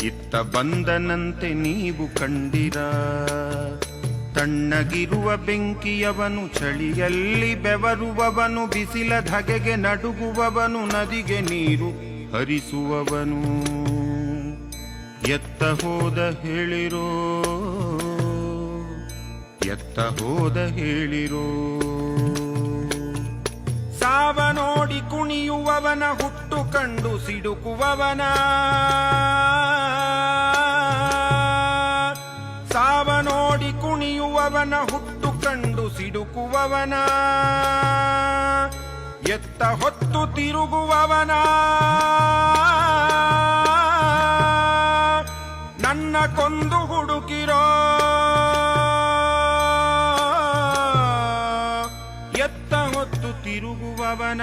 ಇತ್ತ ಬಂದನಂತೆ ನೀವು ಕಂಡಿರ. ತಣ್ಣಗಿರುವ ಬೆಂಕಿಯವನು, ಚಳಿಯಲ್ಲಿ ಬೆವರುವವನು, ಬಿಸಿಲ ಧಗೆಗೆ ನಡುಗುವವನು, ನದಿಗೆ ನೀರು ಹರಿಸುವವನು. ಎತ್ತ ಹೋದ ಹೇಳಿರೋ, ಎತ್ತ ಹೋದ ಹೇಳಿರೋ. ಸಾವ ನೋಡಿ ಕುಣಿಯುವವನ, ಹುಟ್ಟು ಕಂಡು ಸಿಡುಕುವವನ. ಸಾವ ನೋಡಿ ಕುಣಿಯುವವನ, ಹುಟ್ಟು ಕಂಡು ಸಿಡುಕುವವನ. ಎತ್ತ ಹೊತ್ತು ತಿರುಗುವವನ, ನನ್ನ ಕೊಂದು ಹುಡುಕಿರೋ. ಎತ್ತ ಹೊತ್ತು ತಿರುಗುವವನ.